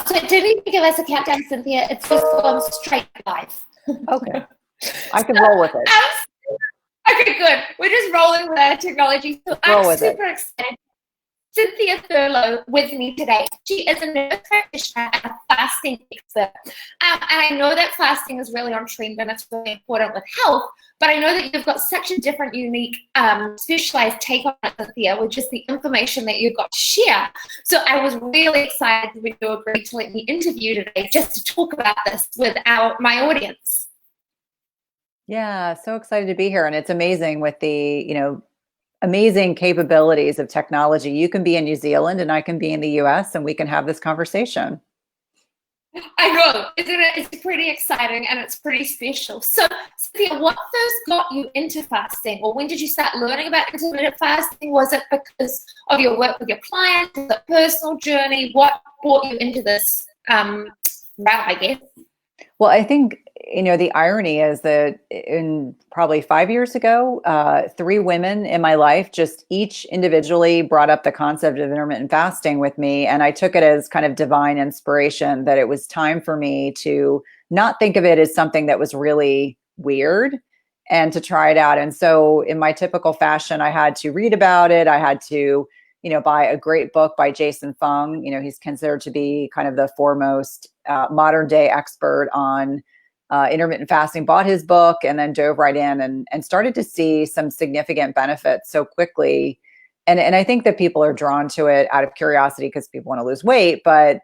So it didn't even give us a countdown, Cynthia. It's just gone straight live. Okay. I can roll with it. Okay, good. We're just rolling with our technology. So I'm super excited. Cynthia Thurlow with me today. She is a nurse practitioner and a fasting expert. And I know that fasting is really on trend and it's really important with health, but I know that you've got such a different, unique, specialized take on it, Cynthia, which is the information that you've got to share. So I was really excited when you agreed to let me interview today just to talk about this with my audience. Yeah, so excited to be here. And it's amazing with the, amazing capabilities of technology. You can be in New Zealand and I can be in the US and we can have this conversation. I know, isn't it? It's pretty exciting and it's pretty special. So, Cynthia, what first got you into fasting, or when did you start learning about intermittent fasting? Was it because of your work with your clients, the personal journey? What brought you into this route, I guess? Well, I think, the irony is that in probably 5 years ago, 3 women in my life just each individually brought up the concept of intermittent fasting with me. And I took it as kind of divine inspiration that it was time for me to not think of it as something that was really weird and to try it out. And so in my typical fashion, I had to read about it. I had to, buy a great book by Jason Fung. He's considered to be kind of the foremost modern day expert on intermittent fasting. Bought his book and then dove right in and started to see some significant benefits so quickly. And I think that people are drawn to it out of curiosity because people want to lose weight. But,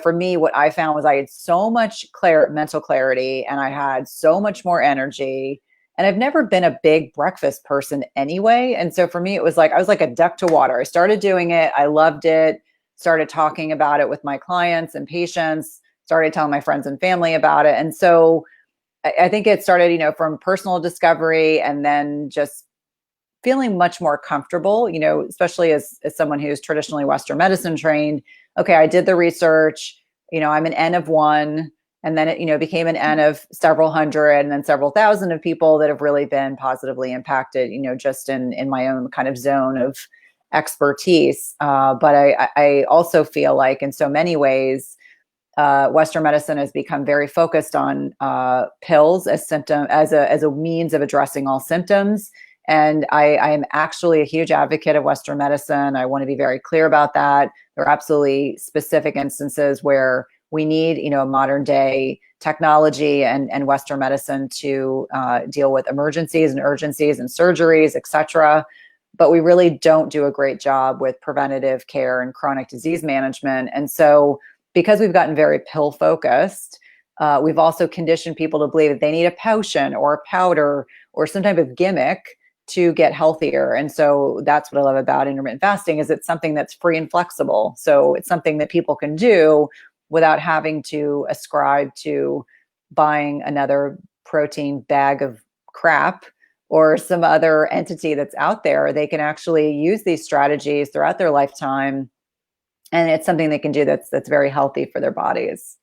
for me, what I found was I had so much mental clarity and I had so much more energy. And I've never been a big breakfast person anyway. And so for me, it was like, I was like a duck to water. I started doing it. I loved it. Started talking about it with my clients and patients, started telling my friends and family about it. And so I think it started, from personal discovery and then just feeling much more comfortable, especially as someone who's traditionally Western medicine trained. Okay, I did the research, I'm an N of 1. And then it, became an N of several hundred and then several thousand of people that have really been positively impacted, just in my own kind of zone of expertise. But I also feel like in so many ways, Western medicine has become very focused on pills as a means of addressing all symptoms. And I am actually a huge advocate of Western medicine. I want to be very clear about that. There are absolutely specific instances where we need, modern day technology and Western medicine to deal with emergencies and urgencies and surgeries, et cetera. But we really don't do a great job with preventative care and chronic disease management. And so because we've gotten very pill focused, we've also conditioned people to believe that they need a potion or a powder or some type of gimmick to get healthier. And so that's what I love about intermittent fasting is it's something that's free and flexible. So it's something that people can do without having to ascribe to buying another protein bag of crap or some other entity that's out there. They can actually use these strategies throughout their lifetime. And it's something they can do that's very healthy for their bodies.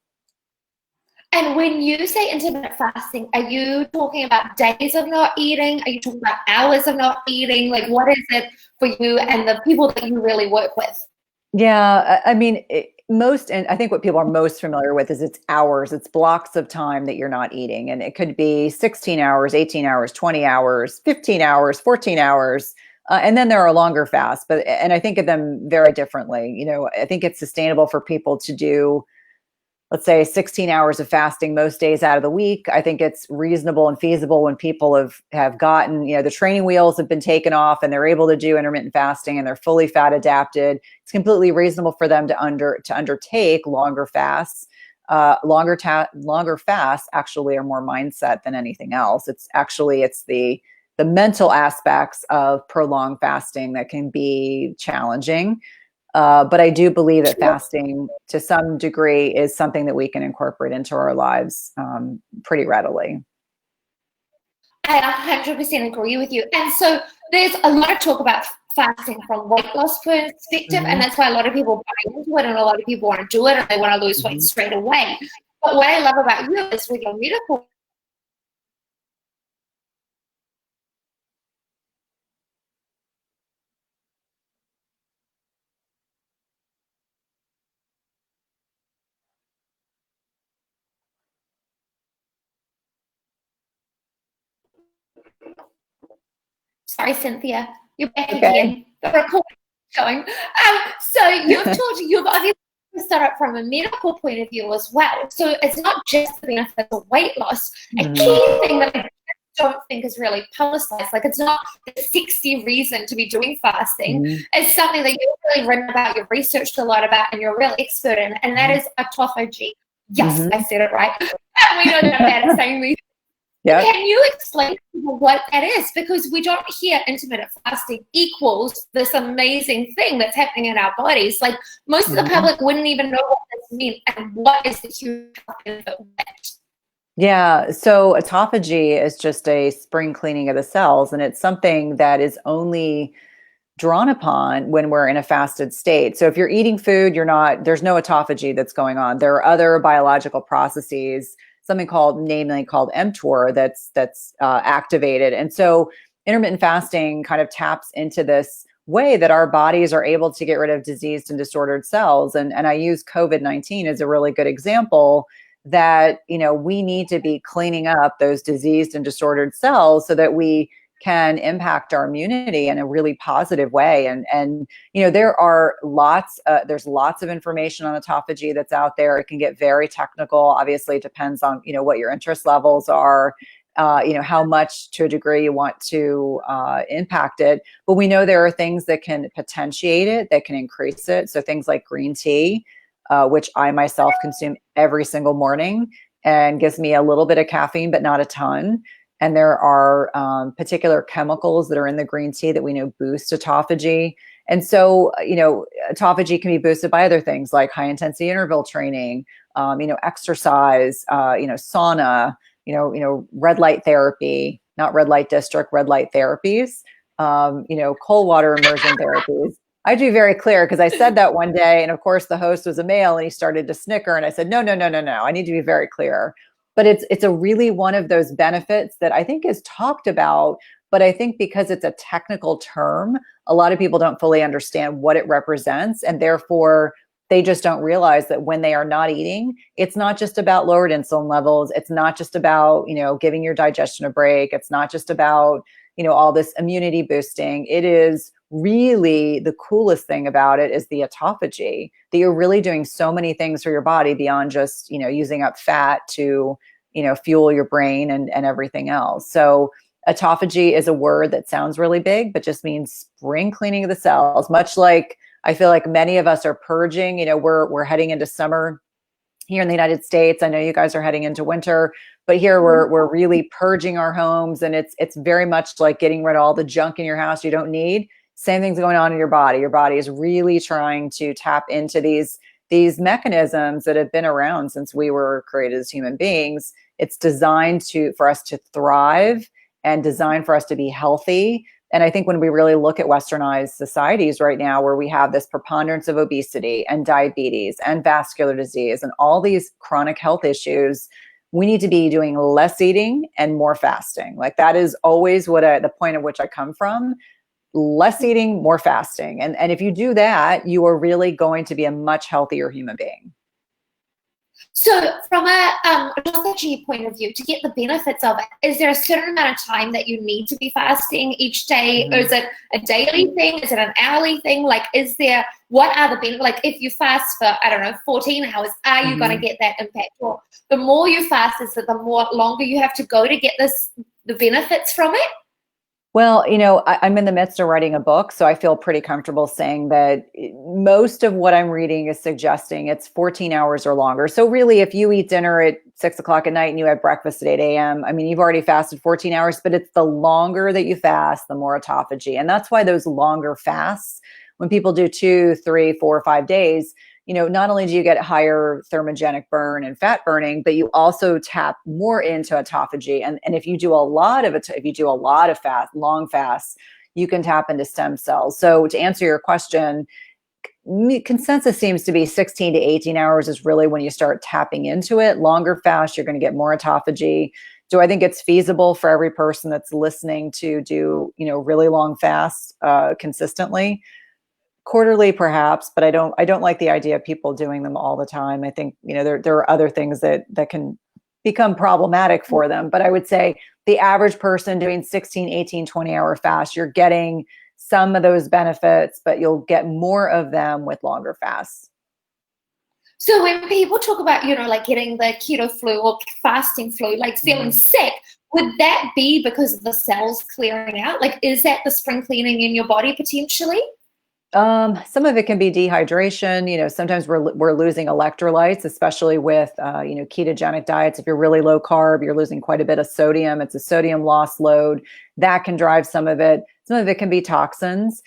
And when you say intermittent fasting, are you talking about days of not eating? Are you talking about hours of not eating? Like, what is it for you and the people that you really work with? Yeah, I mean, and I think what people are most familiar with is it's hours, it's blocks of time that you're not eating. And it could be 16 hours, 18 hours, 20 hours, 15 hours, 14 hours. And then there are longer fasts, and I think of them very differently. I think it's sustainable for people to do, let's say 16 hours of fasting most days out of the week. I think it's reasonable and feasible when people have gotten, the training wheels have been taken off and they're able to do intermittent fasting and they're fully fat adapted. It's completely reasonable for them to undertake longer fasts. Longer fasts actually are more mindset than anything else. It's the mental aspects of prolonged fasting that can be challenging. But I do believe that fasting to some degree is something that we can incorporate into our lives pretty readily. I 100% agree with you. And so there's a lot of talk about fasting from weight loss perspective, and that's why a lot of people buy into it and a lot of people want to do it and they want to lose weight straight away. But what I love about you is with your medical Sorry, Cynthia, you're back Okay. again. The recording is going. So you've obviously started from a medical point of view as well. So it's not just the benefits of weight loss. A key thing that I don't think is really publicized, like it's not the sexy reason to be doing fasting. It's something that you've really written about, you've researched a lot about, and you're a real expert in, and that is autophagy. Yes, I said it right. We know that I'm bad at saying these. Yep. Can you explain what that is? Because we don't hear intermittent fasting equals this amazing thing that's happening in our bodies. Like most of the public wouldn't even know what this means and what is the huge benefit of it. Yeah, so autophagy is just a spring cleaning of the cells, and it's something that is only drawn upon when we're in a fasted state. So if you're eating food, there's no autophagy that's going on. There are other biological processes, something namely called mTOR that's activated. And so intermittent fasting kind of taps into this way that our bodies are able to get rid of diseased and disordered cells. And I use COVID-19 as a really good example that, we need to be cleaning up those diseased and disordered cells so that we can impact our immunity in a really positive way. And there's lots of information on autophagy that's out there. It can get very technical. Obviously, it depends on, what your interest levels are, how much to a degree you want to impact it. But we know there are things that can potentiate it, that can increase it. So things like green tea, which I myself consume every single morning and gives me a little bit of caffeine, but not a ton. And there are particular chemicals that are in the green tea that we know boost autophagy. And so, autophagy can be boosted by other things like high intensity interval training, exercise, sauna, red light therapy, not red light district, red light therapies, cold water immersion therapies. I do very clear because I said that one day, and of course the host was a male and he started to snicker, and I said, no, I need to be very clear. But it's a really one of those benefits that I think is talked about, but I think because it's a technical term, a lot of people don't fully understand what it represents, and therefore they just don't realize that when they are not eating, it's not just about lowered insulin levels. It's not just about, giving your digestion a break. It's not just about, all this immunity boosting. It is really the coolest thing about it is the autophagy, that you're really doing so many things for your body beyond just, using up fat to, fuel your brain and everything else. So autophagy is a word that sounds really big, but just means spring cleaning of the cells, much like I feel like many of us are purging. We're heading into summer here in the United States. I know you guys are heading into winter, but here we're really purging our homes, and it's very much like getting rid of all the junk in your house you don't need. Same thing's going on in your body. Your body is really trying to tap into these mechanisms that have been around since we were created as human beings. It's designed for us to thrive and designed for us to be healthy. And I think when we really look at westernized societies right now, where we have this preponderance of obesity and diabetes and vascular disease and all these chronic health issues, we need to be doing less eating and more fasting. Like that is always the point at which I come from. Less eating, more fasting. And if you do that, you are really going to be a much healthier human being. So from a autophagy point of view, to get the benefits of it, is there a certain amount of time that you need to be fasting each day? Or is it a daily thing? Is it an hourly thing? Like, what are the benefits? Like if you fast for, 14 hours, are you going to get that impact? Or the more you fast, is it the more longer you have to go to get the benefits from it? Well, I'm in the midst of writing a book, so I feel pretty comfortable saying that most of what I'm reading is suggesting it's 14 hours or longer. So really, if you eat dinner at 6 o'clock at night and you have breakfast at 8 a.m., you've already fasted 14 hours, but it's the longer that you fast, the more autophagy. And that's why those longer fasts, when people do 2, 3, 4, 5 days, not only do you get higher thermogenic burn and fat burning, but you also tap more into autophagy. And if you do a lot of long fasts, you can tap into stem cells. So to answer your question, consensus seems to be 16 to 18 hours is really when you start tapping into it. Longer fast, you're going to get more autophagy. Do I think it's feasible for every person that's listening to do, really long fasts consistently? Quarterly, perhaps, but I don't like the idea of people doing them all the time. I think, there are other things that can become problematic for them. But I would say the average person doing 16, 18, 20-hour fast, you're getting some of those benefits, but you'll get more of them with longer fasts. So when people talk about, like getting the keto flu or fasting flu, like feeling sick, would that be because of the cells clearing out? Like, is that the spring cleaning in your body potentially? Some of it can be dehydration. Sometimes we're losing electrolytes, especially with, ketogenic diets. If you're really low carb, you're losing quite a bit of sodium. It's a sodium loss load that can drive some of it. Some of it can be toxins.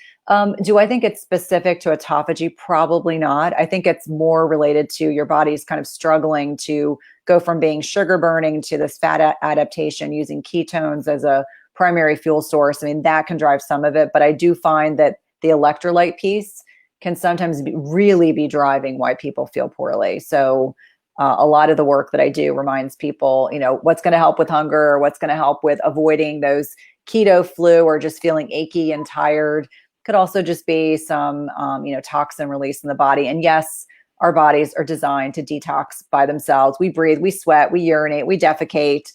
Do I think it's specific to autophagy? Probably not. I think it's more related to your body's kind of struggling to go from being sugar burning to this fat adaptation using ketones as a primary fuel source. I mean, that can drive some of it, but I do find that the electrolyte piece can sometimes really be driving why people feel poorly. So a lot of the work that I do reminds people, what's going to help with hunger, or what's going to help with avoiding those keto flu or just feeling achy and tired. Could also just be some, toxin release in the body. And yes, our bodies are designed to detox by themselves. We breathe, we sweat, we urinate, we defecate.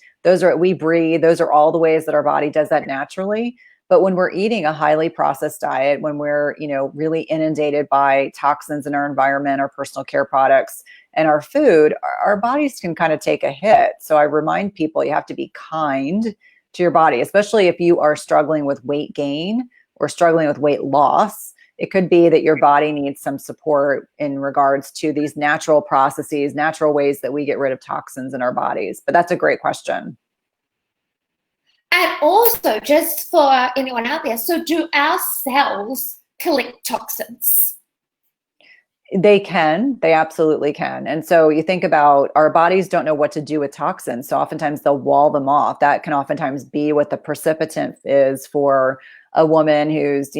We breathe. Those are all the ways that our body does that naturally. But when we're eating a highly processed diet, when we're, really inundated by toxins in our environment, our personal care products, and our food, our bodies can kind of take a hit. So I remind people you have to be kind to your body, especially if you are struggling with weight gain or struggling with weight loss. It could be that your body needs some support in regards to these natural processes, natural ways that we get rid of toxins in our bodies. But that's a great question. And also, just for anyone out there, so do our cells collect toxins? They can. They absolutely can. And so you think about, our bodies don't know what to do with toxins. So oftentimes they'll wall them off. That can oftentimes be what the precipitant is for a woman who's,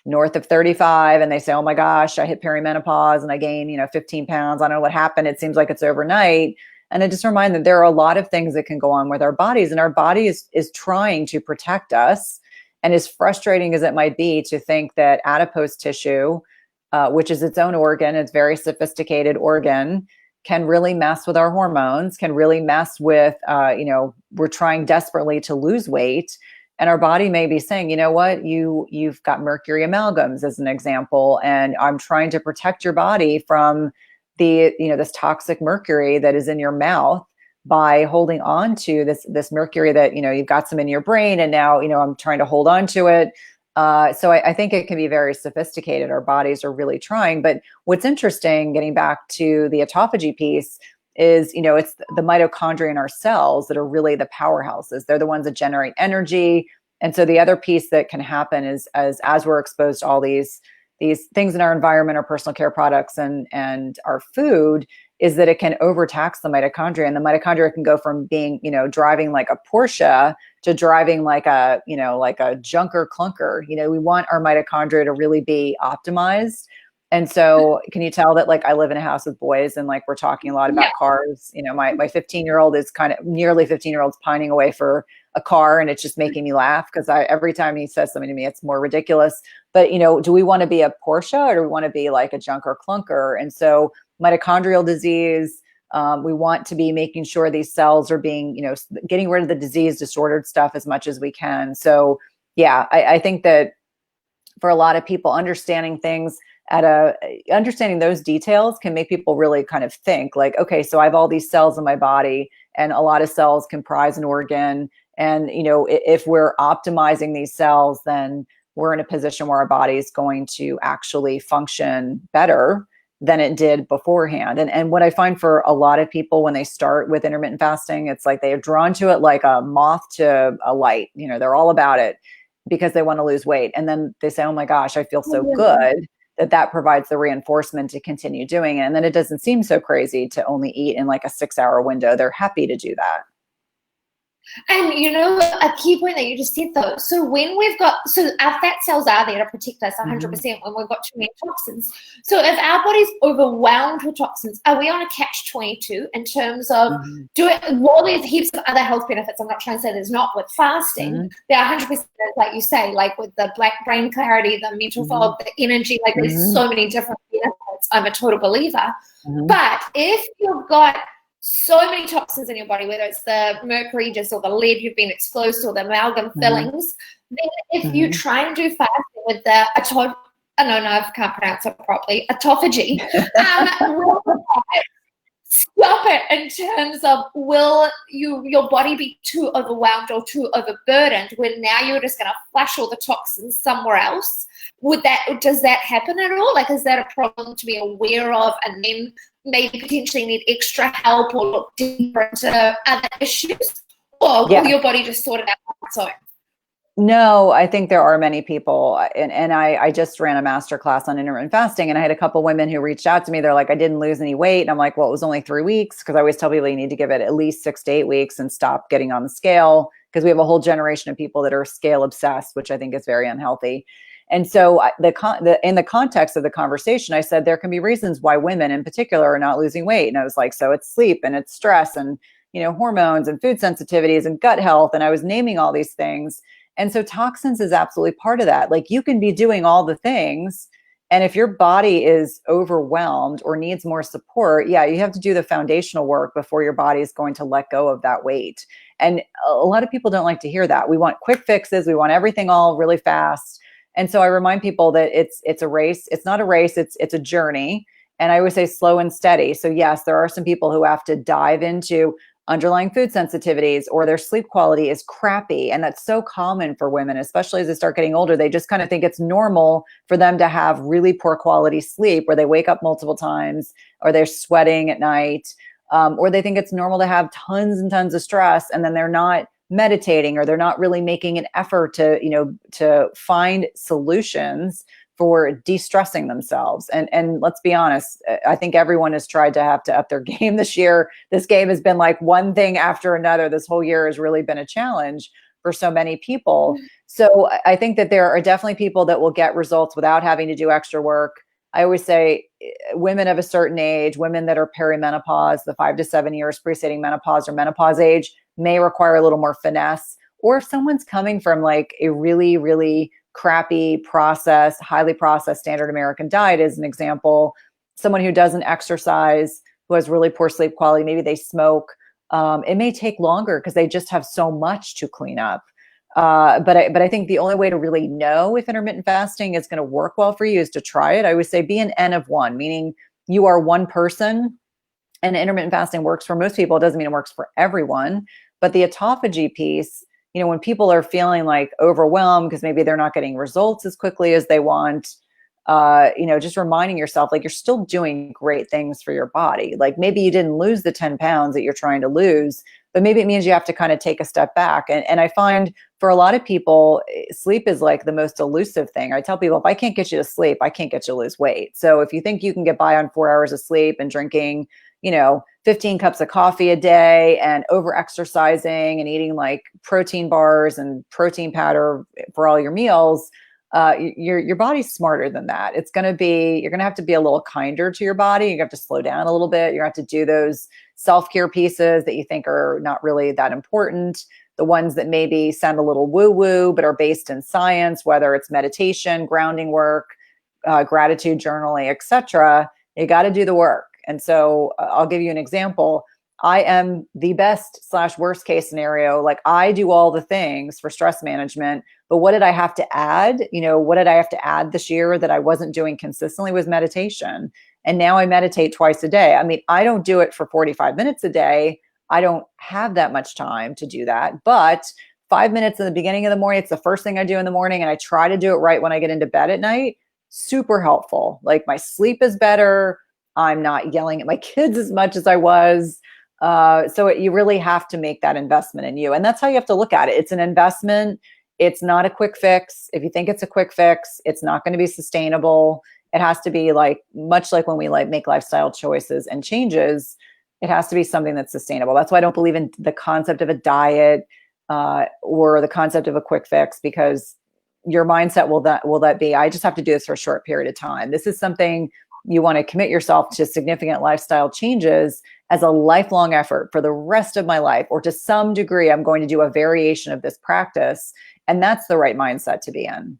north of 35, and they say, oh my gosh, I hit perimenopause and I gained, 15 pounds. I don't know what happened. It seems like it's overnight. And I just remind them there are a lot of things that can go on with our bodies, and our body is trying to protect us. And as frustrating as it might be to think that adipose tissue, which is its own organ, it's very sophisticated organ, can really mess with our hormones, can really mess with, we're trying desperately to lose weight. And our body may be saying, you know what, you've got mercury amalgams as an example, and I'm trying to protect your body from this toxic mercury that is in your mouth by holding on to this mercury that, you've got some in your brain, and now, I'm trying to hold on to it. So I think it can be very sophisticated. Our bodies are really trying. But what's interesting, getting back to the autophagy piece, is, it's the mitochondria in our cells that are really the powerhouses. They're the ones that generate energy. And so the other piece that can happen is as we're exposed to all these things in our environment, our personal care products, and our food, is that it can overtax the mitochondria. And the mitochondria can go from being, driving like a Porsche to driving like a junker clunker. We want our mitochondria to really be optimized. And so can you tell that, like, I live in a house with boys, and like, we're talking a lot about cars. My 15-year-old is nearly 15-year-old's pining away for a car, and it's just making me laugh because every time he says something to me, it's more ridiculous. But, do we want to be a Porsche, or do we want to be like a junker clunker? And so mitochondrial disease, we want to be making sure these cells are being, getting rid of the disease disordered stuff as much as we can. So yeah, I think that for a lot of people, understanding things understanding those details can make people really kind of think like, okay, so I have all these cells in my body, and a lot of cells comprise an organ. And, if we're optimizing these cells, then we're in a position where our body is going to actually function better than it did beforehand. And what I find for a lot of people when they start with intermittent fasting, it's like they are drawn to it like a moth to a light. They're all about it because they want to lose weight. And then they say, oh my gosh, I feel so good, that provides the reinforcement to continue doing it. And then it doesn't seem so crazy to only eat in like a 6-hour window. They're happy to do that. And a key point that you just said though, so when our fat cells are there to protect us 100% when we've got too many toxins. So if our body's overwhelmed with toxins, are we on a catch-22 in terms of while there's heaps of other health benefits, I'm not trying to say there's not with fasting, there are 100%, like you say, like with the black brain clarity, the mental fog, the energy, like there's so many different benefits. I'm a total believer. But if you've got so many toxins in your body, whether it's the mercury just or the lead you've been exposed to or the amalgam fillings, then if you try and do fasting with the I can't pronounce it properly, autophagy, stop it in terms of will your body be too overwhelmed or too overburdened when now you're just going to flush all the toxins somewhere else? Does that happen at all? Like, is that a problem to be aware of and then maybe potentially need extra help or look deeper into other issues? Or will your body just sort it out on its own? No, I think there are many people, and I just ran a masterclass on intermittent fasting, and I had a couple women who reached out to me. They're like, I didn't lose any weight. And I'm like, well, it was only 3 weeks, because I always tell people you need to give it at least 6 to 8 weeks and stop getting on the scale, because we have a whole generation of people that are scale obsessed, which I think is very unhealthy. And so in the context of the conversation, I said, there can be reasons why women in particular are not losing weight. And I was like, so it's sleep and it's stress and, hormones and food sensitivities and gut health. And I was naming all these things. And so toxins is absolutely part of that. Like, you can be doing all the things, and if your body is overwhelmed or needs more support, you have to do the foundational work before your body is going to let go of that weight. And a lot of people don't like to hear that. We want quick fixes. We want everything all really fast. And so I remind people that it's a race. It's not a race. It's a journey. And I always say slow and steady. So yes, there are some people who have to dive into underlying food sensitivities, or their sleep quality is crappy. And that's so common for women, especially as they start getting older. They just kind of think it's normal for them to have really poor quality sleep, where they wake up multiple times, or they're sweating at night, or they think it's normal to have tons and tons of stress, and then they're not meditating, or they're not really making an effort to find solutions for de-stressing themselves. And let's be honest, I think everyone has tried to have to up their game this year. This game has been like one thing after another. This whole year has really been a challenge for so many people. So I think that there are definitely people that will get results without having to do extra work. I always say women of a certain age, women that are perimenopause, the 5 to 7 years preceding menopause or menopause age, may require a little more finesse. Or if someone's coming from like a really, really crappy processed, highly processed standard American diet, as an example, someone who doesn't exercise, who has really poor sleep quality, maybe they smoke, it may take longer because they just have so much to clean up. But I think the only way to really know if intermittent fasting is going to work well for you is to try it. I would say be an N of one, meaning you are one person, and intermittent fasting works for most people. It doesn't mean it works for everyone. But the autophagy piece, when people are feeling like overwhelmed because maybe they're not getting results as quickly as they want, just reminding yourself, like, you're still doing great things for your body. Like, maybe you didn't lose the 10 pounds that you're trying to lose, but maybe it means you have to kind of take a step back. And I find for a lot of people, sleep is like the most elusive thing. I tell people, if I can't get you to sleep, I can't get you to lose weight. So if you think you can get by on 4 hours of sleep and drinking, 15 cups of coffee a day and over exercising and eating like protein bars and protein powder for all your meals, your body's smarter than that. You're going to have to be a little kinder to your body. You have to slow down a little bit. You have to do those self-care pieces that you think are not really that important. The ones that maybe sound a little woo-woo, but are based in science, whether it's meditation, grounding work, gratitude journaling, etc. You got to do the work. And so I'll give you an example. I am the best / worst case scenario. Like, I do all the things for stress management, but what did I have to add? What did I have to add this year that I wasn't doing consistently was meditation. And now I meditate twice a day. I mean, I don't do it for 45 minutes a day. I don't have that much time to do that, but 5 minutes in the beginning of the morning, it's the first thing I do in the morning. And I try to do it right when I get into bed at night. Super helpful. Like, my sleep is better. I'm not yelling at my kids as much as I was. So you really have to make that investment in you. And that's how you have to look at it. It's an investment. It's not a quick fix. If you think it's a quick fix, it's not going to be sustainable. It has to be much like when we make lifestyle choices and changes, it has to be something that's sustainable. That's why I don't believe in the concept of a diet or the concept of a quick fix, because your mindset will that be, I just have to do this for a short period of time. This is something you want to commit yourself to significant lifestyle changes as a lifelong effort for the rest of my life, or to some degree, I'm going to do a variation of this practice. And that's the right mindset to be in.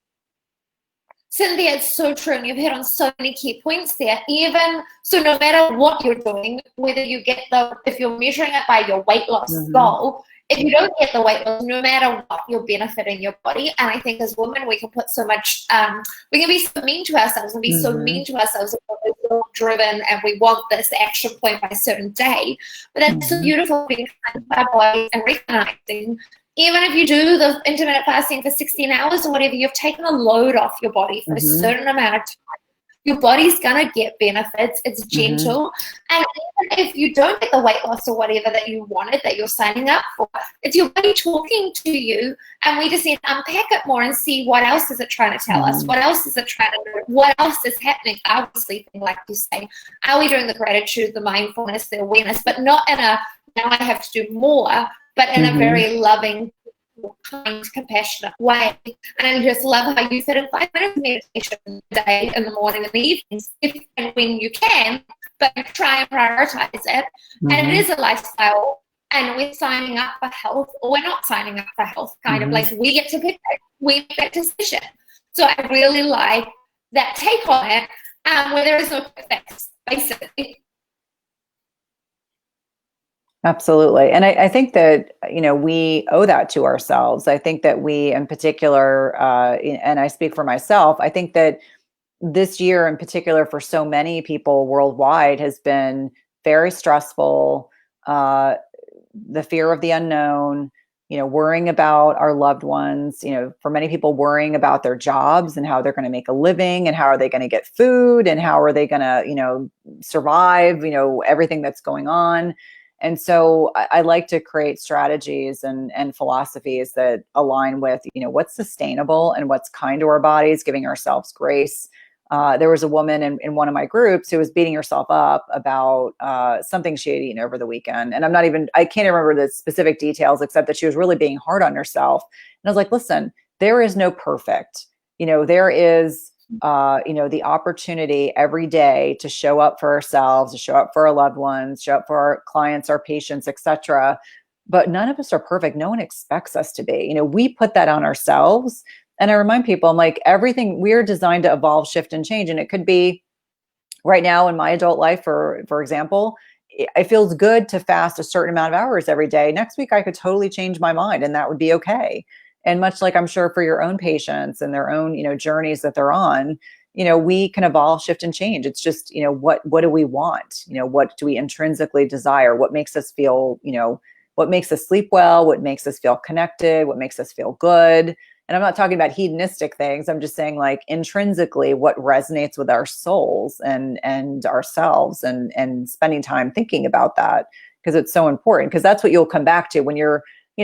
Cynthia, it's so true, and you've hit on so many key points there. Even so, no matter what you're doing, whether you get if you're measuring it by your weight loss goal, if you don't get the weight loss, no matter what, you're benefiting your body. And I think as women, we can put so much, we can be so mean to ourselves and be so mean to ourselves. We're driven and we want this action point by a certain day. But that's so beautiful, being kind to our bodies and recognizing, even if you do the intermittent fasting for 16 hours or whatever, you've taken a load off your body for a certain amount of time. Your body's going to get benefits. It's gentle. And even if you don't get the weight loss or whatever that you wanted, that you're signing up for, it's your body talking to you. And we just need to unpack it more and see what else is it trying to tell us? What else is it trying to do? What else is happening? Are we sleeping, like you say? Are we doing the gratitude, the mindfulness, the awareness, but not in a, now I have to do more, but in a very loving, kind, compassionate way. And I just love how you fit in 5 minutes of meditation a day, in the morning and the evenings, if and when you can, but try and prioritize it. And it is a lifestyle, and we're signing up for health, or we're not signing up for health, kind of like we get to pick it, we make that decision. So I really like that take on it, where there is no quick fix, basically. Absolutely. And I think that, we owe that to ourselves. I think that we, in particular, and I speak for myself, I think that this year in particular for so many people worldwide has been very stressful. The fear of the unknown, worrying about our loved ones, for many people worrying about their jobs and how they're going to make a living and how are they going to get food and how are they going to, survive, everything that's going on. And so I like to create strategies and philosophies that align with, what's sustainable and what's kind to our bodies, giving ourselves grace. There was a woman in one of my groups who was beating herself up about something she had eaten over the weekend. And I can't remember the specific details, except that she was really being hard on herself. And I was like, listen, there is no perfect, there is the opportunity every day to show up for ourselves, to show up for our loved ones, show up for our clients, our patients, etc. But none of us are perfect. No one expects us to be. We put that on ourselves. And I remind people, I'm like, everything, we're designed to evolve, shift, and change. And it could be right now in my adult life, for example, it feels good to fast a certain amount of hours every day. Next week, I could totally change my mind and that would be okay. And much like I'm sure for your own patients and their own, journeys that they're on, we can evolve, shift, and change. It's just, what do we want? What do we intrinsically desire? What makes us feel, what makes us sleep well? What makes us feel connected? What makes us feel good? And I'm not talking about hedonistic things. I'm just saying, like, intrinsically what resonates with our souls and ourselves, and spending time thinking about that, because it's so important, because that's what you'll come back to when you're,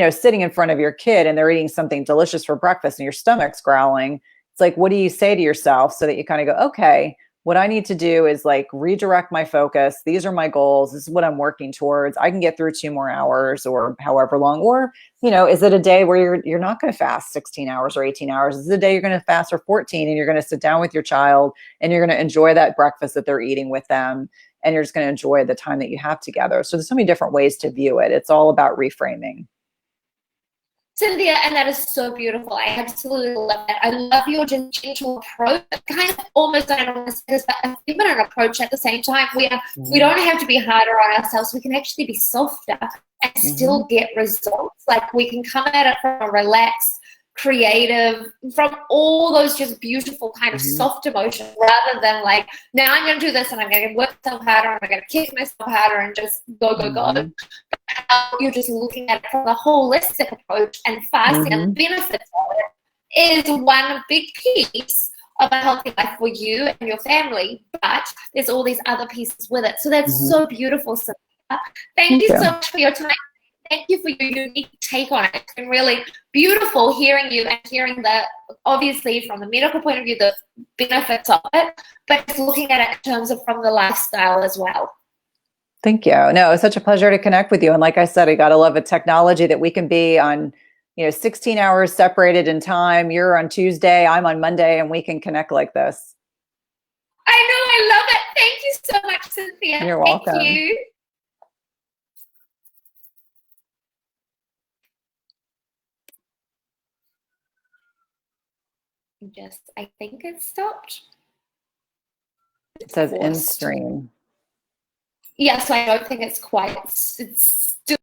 sitting in front of your kid and they're eating something delicious for breakfast and your stomach's growling. It's like, what do you say to yourself so that you kind of go, okay, what I need to do is like redirect my focus. These are my goals. This is what I'm working towards. I can get through 2 more hours or however long. Or, is it a day where you're not going to fast 16 hours or 18 hours? Is it a day you're going to fast for 14 and you're going to sit down with your child and you're going to enjoy that breakfast that they're eating with them, and you're just going to enjoy the time that you have together? So there's so many different ways to view it. It's all about reframing. Cynthia, and that is so beautiful. I absolutely love that. I love your gentle approach. Kind of almost, I don't want to say this, but a feminine approach at the same time. We don't have to be harder on ourselves. We can actually be softer and still get results. Like, we can come at it from a relaxed, creative, from all those just beautiful kind of soft emotions, rather than like, now I'm going to do this and I'm going to work myself harder and I'm going to kick myself harder and just go. You're just looking at it from a holistic approach, and fasting and the benefits of it is one big piece of a healthy life for you and your family, but there's all these other pieces with it. So that's so beautiful, Cynthia. Thank you so much for your time. Thank you for your unique take on it. It's been really beautiful hearing you and hearing the, obviously from the medical point of view, the benefits of it, but just looking at it in terms of from the lifestyle as well. Thank you. No, it's such a pleasure to connect with you. And like I said, I got to love a technology that we can be on, 16 hours separated in time. You're on Tuesday, I'm on Monday, and we can connect like this. I know, I love it. Thank you so much, Cynthia. You're welcome. Thank you. I think it stopped. It says in stream. Yeah, so I don't think it's quite, it's still